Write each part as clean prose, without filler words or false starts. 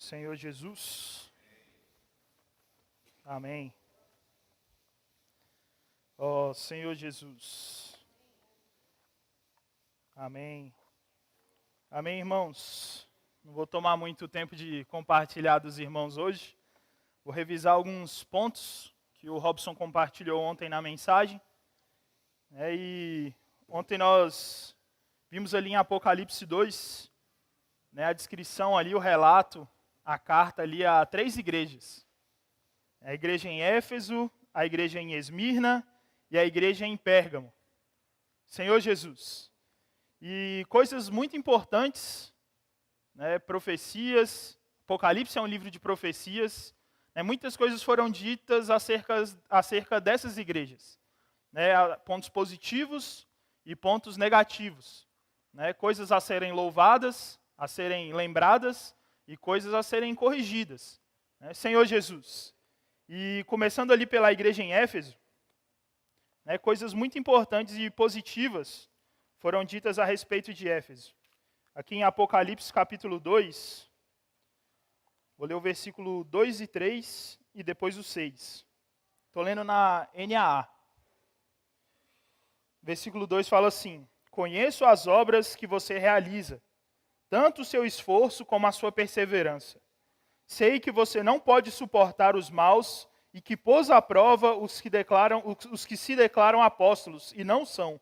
Senhor Jesus. Amém. Ó Senhor Jesus. Amém. Amém, irmãos. Não vou tomar muito tempo de compartilhar dos irmãos hoje. Vou revisar alguns pontos que o Robson compartilhou ontem na mensagem. E ontem nós vimos ali em Apocalipse 2, a descrição ali, o relato, a carta ali a 3 igrejas. A igreja em Éfeso, a igreja em Esmirna e a igreja em Pérgamo. Senhor Jesus. E coisas muito importantes, profecias. Apocalipse é um livro de profecias. Muitas coisas foram ditas acerca dessas igrejas. Pontos positivos e pontos negativos. Coisas a serem louvadas, a serem lembradas e coisas a serem corrigidas. Senhor Jesus. E começando ali pela igreja em Éfeso, coisas muito importantes e positivas foram ditas a respeito de Éfeso. Aqui em Apocalipse capítulo 2, vou ler o versículo 2 e 3 e depois o 6. Estou lendo na NAA. Versículo 2 fala assim: conheço as obras que você realiza, tanto o seu esforço como a sua perseverança. Sei que você não pode suportar os maus e que pôs à prova os que se declaram apóstolos e não são,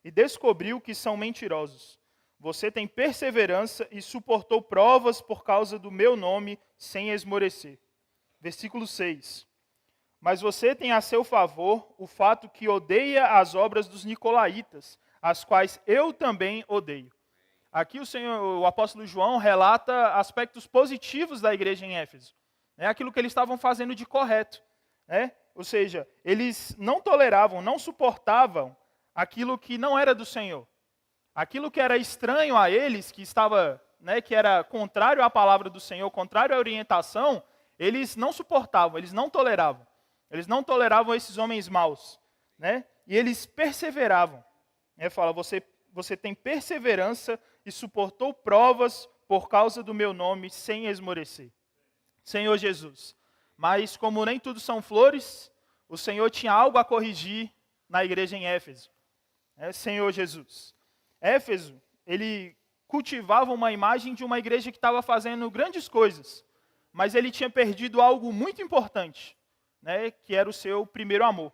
e descobriu que são mentirosos. Você tem perseverança e suportou provas por causa do meu nome sem esmorecer. Versículo 6. Mas você tem a seu favor o fato que odeia as obras dos nicolaítas, as quais eu também odeio. Aqui o apóstolo João relata aspectos positivos da igreja em Éfeso. Aquilo que eles estavam fazendo de correto. Ou seja, eles não toleravam, não suportavam aquilo que não era do Senhor. Aquilo que era estranho a eles, que era contrário à palavra do Senhor, contrário à orientação, eles não suportavam, eles não toleravam. Eles não toleravam esses homens maus. E eles perseveravam. Fala, você tem perseverança e suportou provas por causa do meu nome sem esmorecer. Senhor Jesus. Mas como nem tudo são flores, o Senhor tinha algo a corrigir na igreja em Éfeso. Senhor Jesus. Éfeso, ele cultivava uma imagem de uma igreja que estava fazendo grandes coisas, mas ele tinha perdido algo muito importante, que era o seu primeiro amor.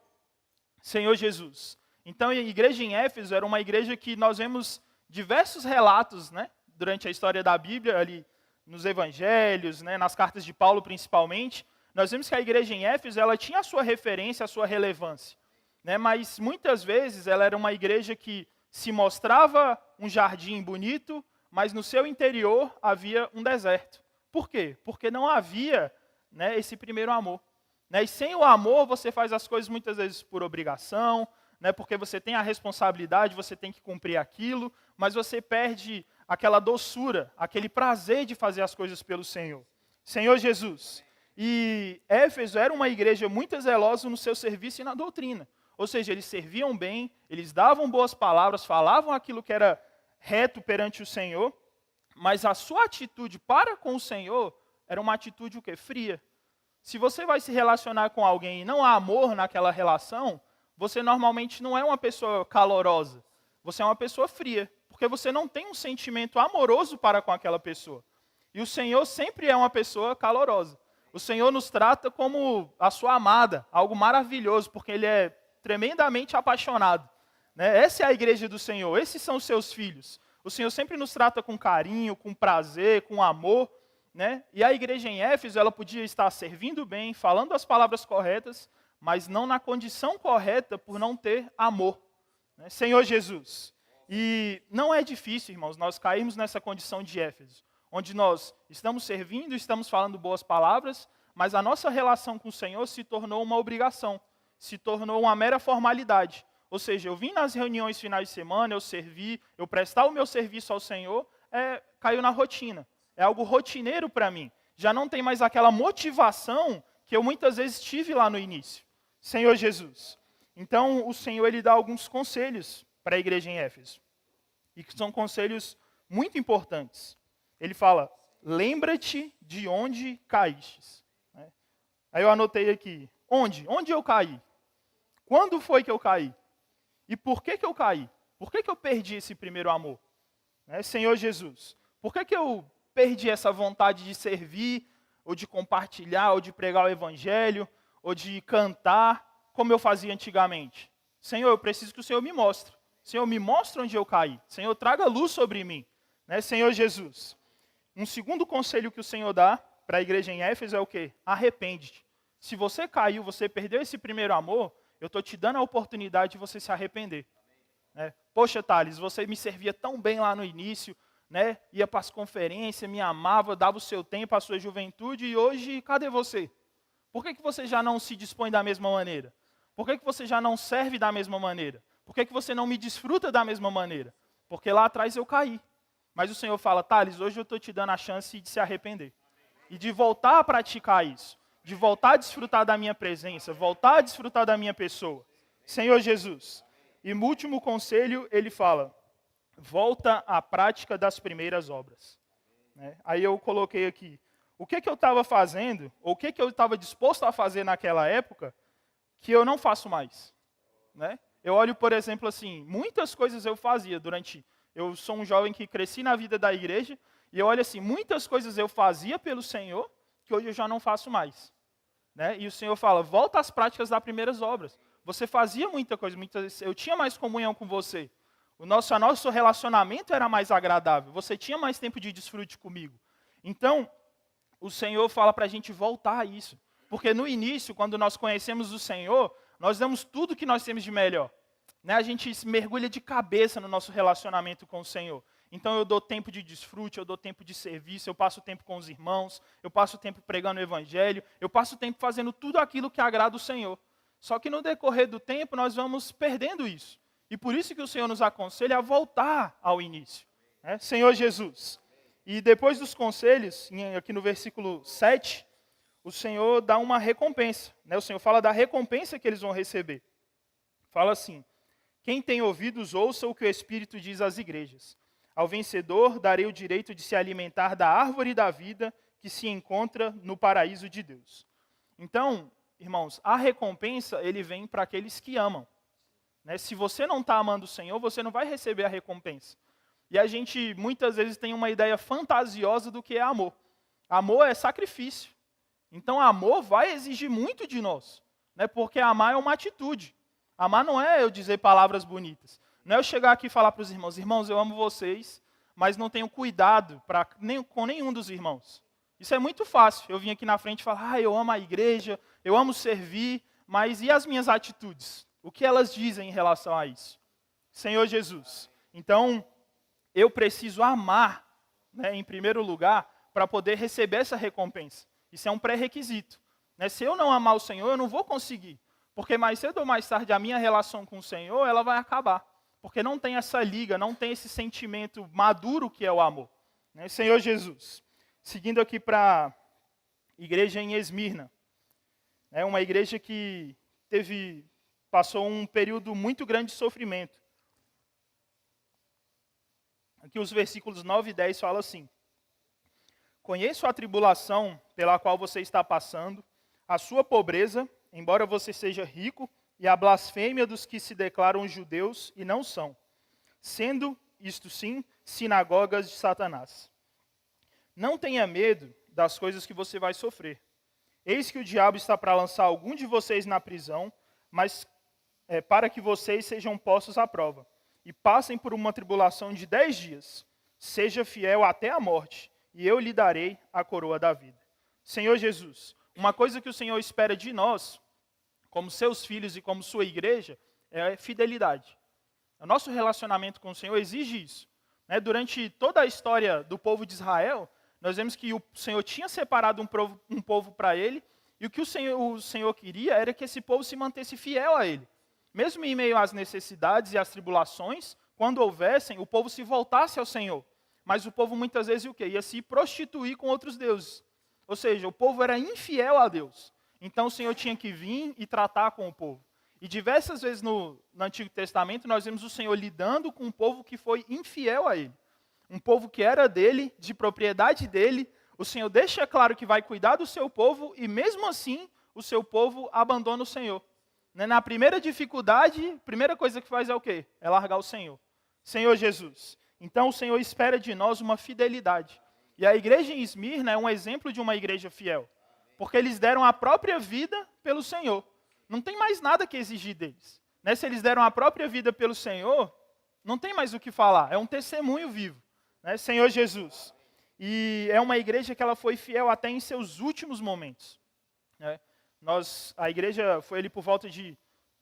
Senhor Jesus. Então, a igreja em Éfeso era uma igreja que nós vemos diversos relatos, durante a história da Bíblia, ali nos evangelhos, nas cartas de Paulo principalmente. Nós vemos que a igreja em Éfeso ela tinha a sua referência, a sua relevância. Mas muitas vezes ela era uma igreja que se mostrava um jardim bonito, mas no seu interior havia um deserto. Por quê? Porque não havia esse primeiro amor. E sem o amor você faz as coisas muitas vezes por obrigação, porque você tem a responsabilidade, você tem que cumprir aquilo, mas você perde aquela doçura, aquele prazer de fazer as coisas pelo Senhor. Senhor Jesus. E Éfeso era uma igreja muito zelosa no seu serviço e na doutrina. Ou seja, eles serviam bem, eles davam boas palavras, falavam aquilo que era reto perante o Senhor, mas a sua atitude para com o Senhor era uma atitude o quê? Fria. Se você vai se relacionar com alguém e não há amor naquela relação, você normalmente não é uma pessoa calorosa, você é uma pessoa fria, porque você não tem um sentimento amoroso para com aquela pessoa. E o Senhor sempre é uma pessoa calorosa. O Senhor nos trata como a sua amada, algo maravilhoso, porque Ele é tremendamente apaixonado. Essa é a igreja do Senhor, esses são os seus filhos. O Senhor sempre nos trata com carinho, com prazer, com amor. E a igreja em Éfeso, ela podia estar servindo bem, falando as palavras corretas, mas não na condição correta por não ter amor. Senhor Jesus. E não é difícil, irmãos, nós cairmos nessa condição de Éfeso, onde nós estamos servindo, estamos falando boas palavras, mas a nossa relação com o Senhor se tornou uma obrigação, se tornou uma mera formalidade. Ou seja, eu vim nas reuniões finais de semana, eu servi, eu prestar o meu serviço ao Senhor, caiu na rotina. É algo rotineiro para mim. Já não tem mais aquela motivação que eu muitas vezes tive lá no início. Senhor Jesus. Então, o Senhor ele dá alguns conselhos para a igreja em Éfeso. E que são conselhos muito importantes. Ele fala, lembra-te de onde caístes. Né? Aí eu anotei aqui, onde? Onde eu caí? Quando foi que eu caí? E por que eu caí? Por que eu perdi esse primeiro amor? Né? Senhor Jesus, por que eu perdi essa vontade de servir, ou de compartilhar, ou de pregar o evangelho, ou de cantar, como eu fazia antigamente? Senhor, eu preciso que o Senhor me mostre. Senhor, me mostre onde eu caí. Senhor, traga luz sobre mim. Né? Senhor Jesus. Um segundo conselho que o Senhor dá para a igreja em Éfeso é o quê? Arrepende-te. Se você caiu, você perdeu esse primeiro amor, eu estou te dando a oportunidade de você se arrepender. Né? Poxa, Thales, você me servia tão bem lá no início, né? Ia para as conferências, me amava, dava o seu tempo, a sua juventude, e hoje, cadê você? Por que você já não se dispõe da mesma maneira? Por que você já não serve da mesma maneira? Por que você não me desfruta da mesma maneira? Porque lá atrás eu caí. Mas o Senhor fala, Thales, hoje eu estou te dando a chance de se arrepender. E de voltar a praticar isso. De voltar a desfrutar da minha presença. Voltar a desfrutar da minha pessoa. Senhor Jesus. E no último conselho, ele fala, volta à prática das primeiras obras. Né? Aí eu coloquei aqui, o que eu estava fazendo, ou o que eu estava disposto a fazer naquela época, que eu não faço mais. Né? Eu olho, por exemplo, assim, muitas coisas eu fazia eu sou um jovem que cresci na vida da igreja, e eu olho assim, muitas coisas eu fazia pelo Senhor, que hoje eu já não faço mais. Né? E o Senhor fala, volta às práticas das primeiras obras. Você fazia muita coisa, eu tinha mais comunhão com você. O nosso relacionamento era mais agradável. Você tinha mais tempo de desfrute comigo. Então, o Senhor fala para a gente voltar a isso. Porque no início, quando nós conhecemos o Senhor, nós damos tudo que nós temos de melhor. Né? A gente se mergulha de cabeça no nosso relacionamento com o Senhor. Então eu dou tempo de desfrute, eu dou tempo de serviço, eu passo tempo com os irmãos, eu passo tempo pregando o Evangelho, eu passo tempo fazendo tudo aquilo que agrada o Senhor. Só que no decorrer do tempo nós vamos perdendo isso. E por isso que o Senhor nos aconselha a voltar ao início. Né? Senhor Jesus. E depois dos conselhos, aqui no versículo 7, o Senhor dá uma recompensa. Né? O Senhor fala da recompensa que eles vão receber. Fala assim, quem tem ouvidos, ouça o que o Espírito diz às igrejas. Ao vencedor darei o direito de se alimentar da árvore da vida que se encontra no paraíso de Deus. Então, irmãos, a recompensa, ele vem para aqueles que amam. Né? Se você não está amando o Senhor, você não vai receber a recompensa. E a gente, muitas vezes, tem uma ideia fantasiosa do que é amor. Amor é sacrifício. Então, amor vai exigir muito de nós. Né? Porque amar é uma atitude. Amar não é eu dizer palavras bonitas. Não é eu chegar aqui e falar para os irmãos, irmãos, eu amo vocês, mas não tenho cuidado com nenhum dos irmãos. Isso é muito fácil. Eu vim aqui na frente e falar, eu amo a igreja, eu amo servir, mas e as minhas atitudes? O que elas dizem em relação a isso? Senhor Jesus. Então, eu preciso amar, né, em primeiro lugar, para poder receber essa recompensa. Isso é um pré-requisito. Né? Se eu não amar o Senhor, eu não vou conseguir. Porque mais cedo ou mais tarde, a minha relação com o Senhor, ela vai acabar. Porque não tem essa liga, não tem esse sentimento maduro que é o amor. Né? Senhor Jesus. Seguindo aqui para a igreja em Esmirna. É uma igreja que passou um período muito grande de sofrimento. Aqui os versículos 9 e 10 falam assim. Conheço a tribulação pela qual você está passando, a sua pobreza, embora você seja rico, e a blasfêmia dos que se declaram judeus e não são, sendo, isto sim, sinagogas de Satanás. Não tenha medo das coisas que você vai sofrer. Eis que o diabo está para lançar algum de vocês na prisão, mas para que vocês sejam postos à prova, e passem por uma tribulação de 10 dias. Seja fiel até a morte, e eu lhe darei a coroa da vida. Senhor Jesus, uma coisa que o Senhor espera de nós, como seus filhos e como sua igreja, é fidelidade. O nosso relacionamento com o Senhor exige isso. Né? Durante toda a história do povo de Israel, nós vemos que o Senhor tinha separado um povo para ele, e o que o Senhor queria era que esse povo se mantesse fiel a ele. Mesmo em meio às necessidades e às tribulações, quando houvessem, o povo se voltasse ao Senhor. Mas o povo muitas vezes o quê? Ia se prostituir com outros deuses. Ou seja, o povo era infiel a Deus. Então o Senhor tinha que vir e tratar com o povo. E diversas vezes no Antigo Testamento nós vemos o Senhor lidando com um povo que foi infiel a ele. Um povo que era dele, de propriedade dele, O Senhor deixa claro que vai cuidar do seu povo e mesmo assim o seu povo abandona o Senhor. Né? Na primeira dificuldade, a primeira coisa que faz é o quê? É largar o Senhor. Senhor Jesus. Então o Senhor espera de nós uma fidelidade. E a igreja em Esmirna é um exemplo de uma igreja fiel. Porque eles deram a própria vida pelo Senhor. Não tem mais nada que exigir deles. Né? Se eles deram a própria vida pelo Senhor, não tem mais o que falar. É um testemunho vivo. Né? Senhor Jesus. E é uma igreja que ela foi fiel até em seus últimos momentos. Né? A igreja foi ali por volta de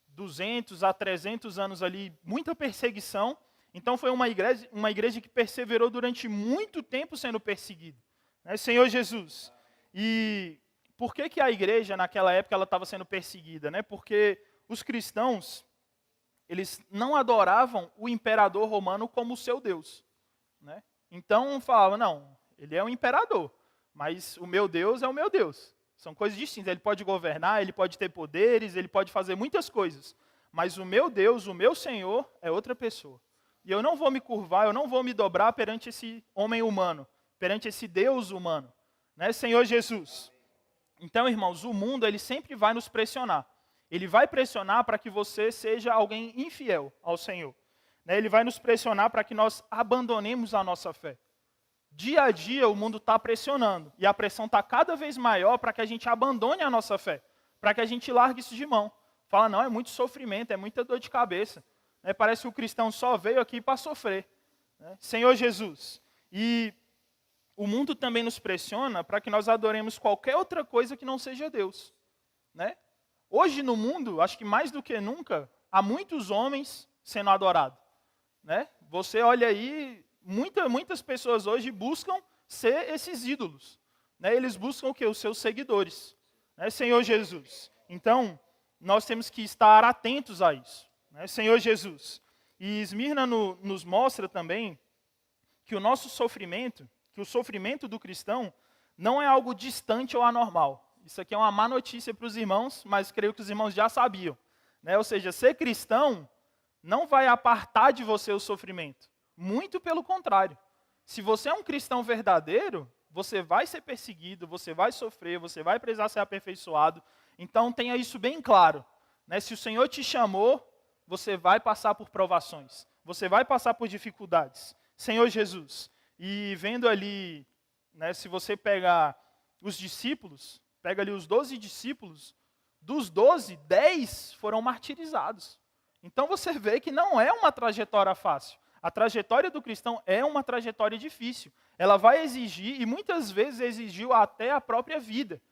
200 a 300 anos ali, muita perseguição. Então foi uma igreja que perseverou durante muito tempo sendo perseguida. Né? Senhor Jesus. E por que a igreja naquela época ela estava sendo perseguida? Né? Porque os cristãos, eles não adoravam o imperador romano como seu Deus. Né? Então falavam, não, ele é um imperador, mas o meu Deus é o meu Deus. São coisas distintas. Ele pode governar, ele pode ter poderes, ele pode fazer muitas coisas. Mas o meu Deus, o meu Senhor, é outra pessoa. E eu não vou me curvar, eu não vou me dobrar perante esse homem humano, perante esse Deus humano. Né, Senhor Jesus? Então, irmãos, o mundo ele sempre vai nos pressionar. Ele vai pressionar para que você seja alguém infiel ao Senhor. Né, ele vai nos pressionar para que nós abandonemos a nossa fé. Dia a dia o mundo está pressionando. E a pressão está cada vez maior para que a gente abandone a nossa fé. Para que a gente largue isso de mão. Fala, não, é muito sofrimento, é muita dor de cabeça. Né, parece que o cristão só veio aqui para sofrer. Né? Senhor Jesus. E o mundo também nos pressiona para que nós adoremos qualquer outra coisa que não seja Deus. Né? Hoje no mundo, acho que mais do que nunca, há muitos homens sendo adorados. Né? Você olha aí, muitas pessoas hoje buscam ser esses ídolos. Né? Eles buscam o quê? Os seus seguidores. Né? Senhor Jesus. Então, nós temos que estar atentos a isso. Né? Senhor Jesus. E Esmirna nos mostra também que o nosso sofrimento, que o sofrimento do cristão não é algo distante ou anormal. Isso aqui é uma má notícia para os irmãos, mas creio que os irmãos já sabiam. Né? Ou seja, ser cristão não vai apartar de você o sofrimento. Muito pelo contrário. Se você é um cristão verdadeiro, você vai ser perseguido, você vai sofrer, você vai precisar ser aperfeiçoado. Então tenha isso bem claro. Né? Se o Senhor te chamou, você vai passar por provações. Você vai passar por dificuldades. Senhor Jesus. E vendo ali, né, se você pegar os discípulos, pega ali os 12 discípulos, dos 12, 10 foram martirizados. Então você vê que não é uma trajetória fácil. A trajetória do cristão é uma trajetória difícil. Ela vai exigir, e muitas vezes exigiu até a própria vida.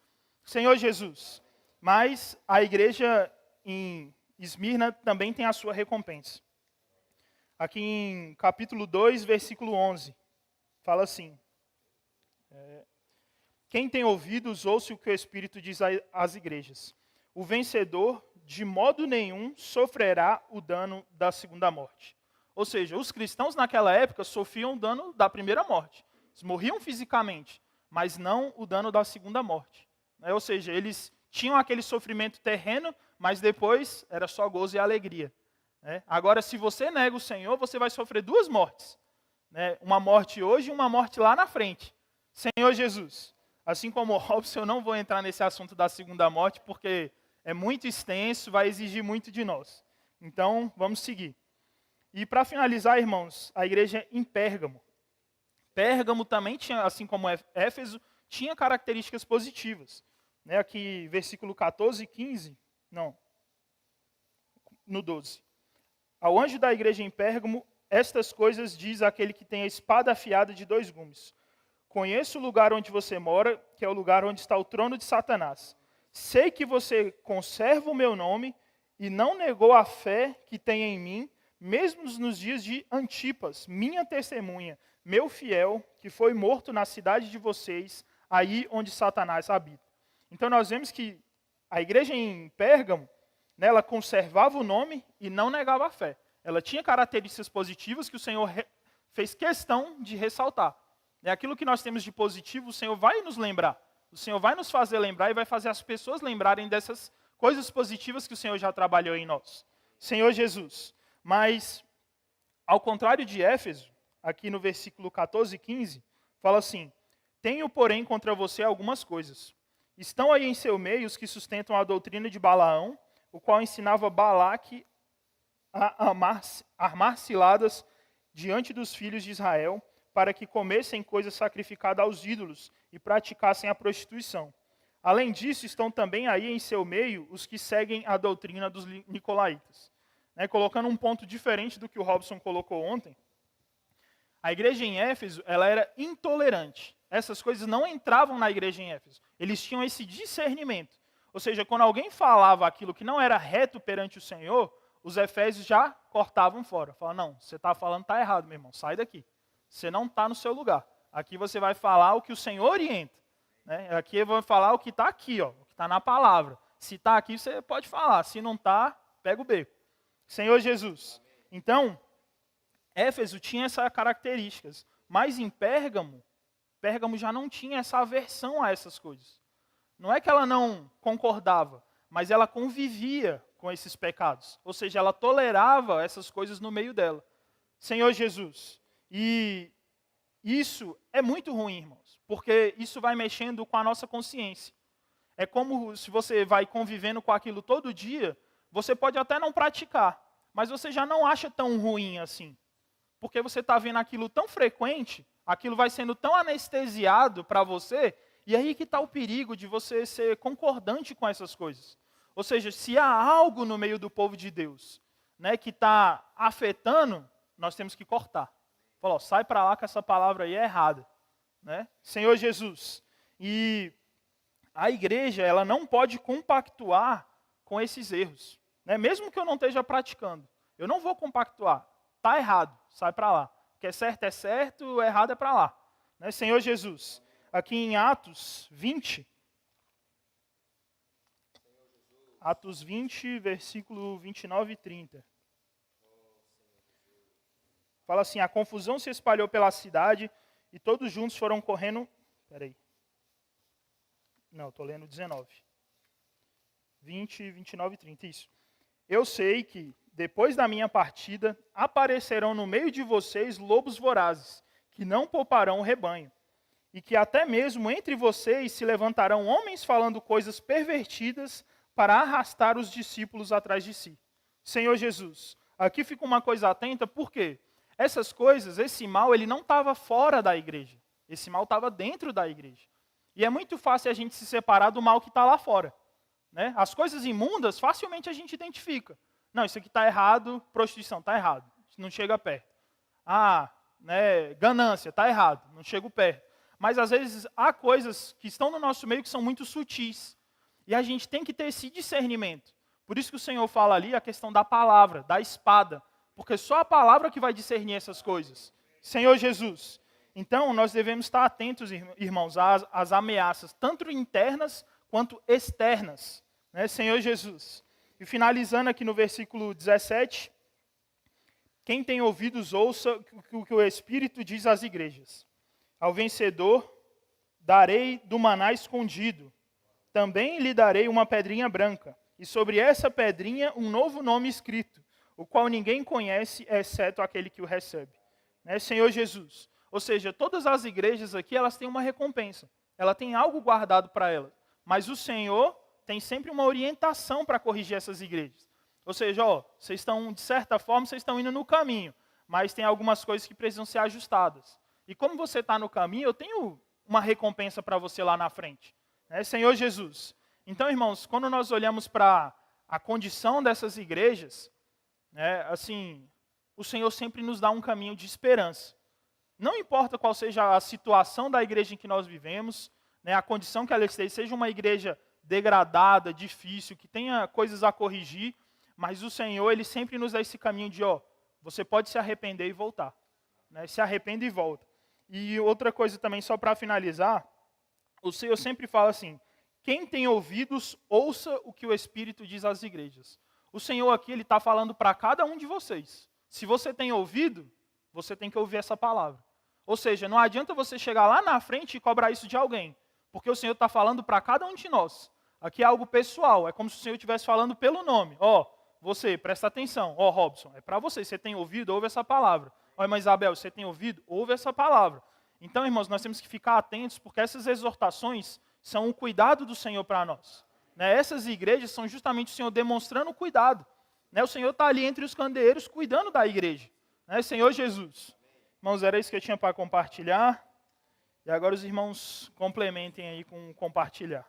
Senhor Jesus. Mas a igreja em Esmirna também tem a sua recompensa. Aqui em capítulo 2, versículo 11, fala assim. Quem tem ouvidos, ouça o que o Espírito diz às igrejas. O vencedor, de modo nenhum, sofrerá o dano da segunda morte. Ou seja, os cristãos naquela época sofriam o dano da primeira morte. Eles morriam fisicamente, mas não o dano da segunda morte. Ou seja, eles tinham aquele sofrimento terreno, mas depois era só gozo e alegria. Agora, se você nega o Senhor, você vai sofrer duas mortes. Uma morte hoje e uma morte lá na frente. Senhor Jesus. Assim como o Robson, eu não vou entrar nesse assunto da segunda morte, porque é muito extenso, vai exigir muito de nós. Então, vamos seguir. E para finalizar, irmãos, a igreja em Pérgamo. Pérgamo também tinha, assim como Éfeso, tinha características positivas. Aqui, versículo 14 e 15, não, no 12. Ao anjo da igreja em Pérgamo, estas coisas diz aquele que tem a espada afiada de 2 gumes. Conheço o lugar onde você mora, que é o lugar onde está o trono de Satanás. Sei que você conserva o meu nome e não negou a fé que tem em mim, mesmo nos dias de Antipas, minha testemunha, meu fiel, que foi morto na cidade de vocês, aí onde Satanás habita. Então nós vemos que a igreja em Pérgamo, né, ela conservava o nome e não negava a fé. Ela tinha características positivas que o Senhor fez questão de ressaltar. Aquilo que nós temos de positivo, o Senhor vai nos lembrar. O Senhor vai nos fazer lembrar e vai fazer as pessoas lembrarem dessas coisas positivas que o Senhor já trabalhou em nós. Senhor Jesus. Mas, ao contrário de Éfeso, aqui no versículo 14 e 15, fala assim: Tenho, porém, contra você algumas coisas. Estão aí em seu meio os que sustentam a doutrina de Balaão, o qual ensinava Balaque a armar ciladas diante dos filhos de Israel, para que comessem coisa sacrificada aos ídolos e praticassem a prostituição. Além disso, estão também aí em seu meio os que seguem a doutrina dos nicolaítas. Colocando um ponto diferente do que o Robson colocou ontem, a igreja em Éfeso ela era intolerante. Essas coisas não entravam na igreja em Éfeso. Eles tinham esse discernimento. Ou seja, quando alguém falava aquilo que não era reto perante o Senhor, os efésios já cortavam fora. Falavam, não, você está falando está errado, meu irmão, sai daqui. Você não está no seu lugar. Aqui você vai falar o que o Senhor orienta. Aqui eu vou falar o que está aqui, ó, o que está na palavra. Se está aqui, você pode falar. Se não está, pega o beco. Senhor Jesus. Então, Éfeso tinha essas características. Mas em Pérgamo já não tinha essa aversão a essas coisas. Não é que ela não concordava, mas ela convivia com esses pecados. Ou seja, ela tolerava essas coisas no meio dela. Senhor Jesus. E isso é muito ruim, irmãos, porque isso vai mexendo com a nossa consciência. É como se você vai convivendo com aquilo todo dia, você pode até não praticar, mas você já não acha tão ruim assim. Porque você está vendo aquilo tão frequente, aquilo vai sendo tão anestesiado para você, e aí que está o perigo de você ser concordante com essas coisas. Ou seja, se há algo no meio do povo de Deus, que está afetando, nós temos que cortar. Fala, sai para lá que essa palavra aí é errada. Senhor Jesus. E a igreja ela não pode compactuar com esses erros. Mesmo que eu não esteja praticando. Eu não vou compactuar. Está errado, sai para lá. O que é certo, o errado é para lá. Senhor Jesus. Aqui em Atos 20, versículo 29 e 30. Fala assim, a confusão se espalhou pela cidade e todos juntos foram correndo... Peraí. Não, estou lendo 19. 20, 29 e 30, isso. Eu sei que, depois da minha partida, aparecerão no meio de vocês lobos vorazes, que não pouparão o rebanho. E que até mesmo entre vocês se levantarão homens falando coisas pervertidas para arrastar os discípulos atrás de si. Senhor Jesus, aqui fica uma coisa atenta, por quê? Essas coisas, esse mal, ele não estava fora da igreja. Esse mal estava dentro da igreja. E é muito fácil a gente se separar do mal que está lá fora. As coisas imundas, facilmente a gente identifica. Não, isso aqui está errado, prostituição, está errado, não chega perto. Ganância, está errado, não chego perto. Mas às vezes há coisas que estão no nosso meio que são muito sutis. E a gente tem que ter esse discernimento. Por isso que o Senhor fala ali a questão da palavra, da espada. Porque só a palavra que vai discernir essas coisas. Senhor Jesus. Então, nós devemos estar atentos, irmãos, às ameaças, tanto internas quanto externas. Senhor Jesus. E finalizando aqui no versículo 17. Quem tem ouvidos, ouça o que o Espírito diz às igrejas. Ao vencedor, darei do maná escondido. Também lhe darei uma pedrinha branca. E sobre essa pedrinha, um novo nome escrito, o qual ninguém conhece, exceto aquele que o recebe. Senhor Jesus. Ou seja, todas as igrejas aqui, elas têm uma recompensa. Ela tem algo guardado para elas. Mas o Senhor tem sempre uma orientação para corrigir essas igrejas. Ou seja, vocês estão, de certa forma, vocês estão indo no caminho. Mas tem algumas coisas que precisam ser ajustadas. E como você está no caminho, eu tenho uma recompensa para você lá na frente. Senhor Jesus. Então, irmãos, quando nós olhamos para a condição dessas igrejas, o Senhor sempre nos dá um caminho de esperança. Não importa qual seja a situação da igreja em que nós vivemos, a condição que ela esteja, seja uma igreja degradada, difícil, que tenha coisas a corrigir, mas o Senhor, Ele sempre nos dá esse caminho de, você pode se arrepender e voltar. Se arrepende e volta. E outra coisa também, só para finalizar, o Senhor sempre fala assim, quem tem ouvidos, ouça o que o Espírito diz às igrejas. O Senhor aqui, Ele está falando para cada um de vocês. Se você tem ouvido, você tem que ouvir essa palavra. Ou seja, não adianta você chegar lá na frente e cobrar isso de alguém. Porque o Senhor está falando para cada um de nós. Aqui é algo pessoal, é como se o Senhor estivesse falando pelo nome. Você, presta atenção. Robson, é para você tem ouvido, ouve essa palavra. Irmã Isabel, você tem ouvido, ouve essa palavra. Então, irmãos, nós temos que ficar atentos, porque essas exortações são o cuidado do Senhor para nós. Né? Essas igrejas são justamente o Senhor demonstrando o cuidado. Né? O Senhor está ali entre os candeeiros cuidando da igreja. Né? Senhor Jesus. Irmãos, era isso que eu tinha para compartilhar. E agora os irmãos complementem aí com compartilhar.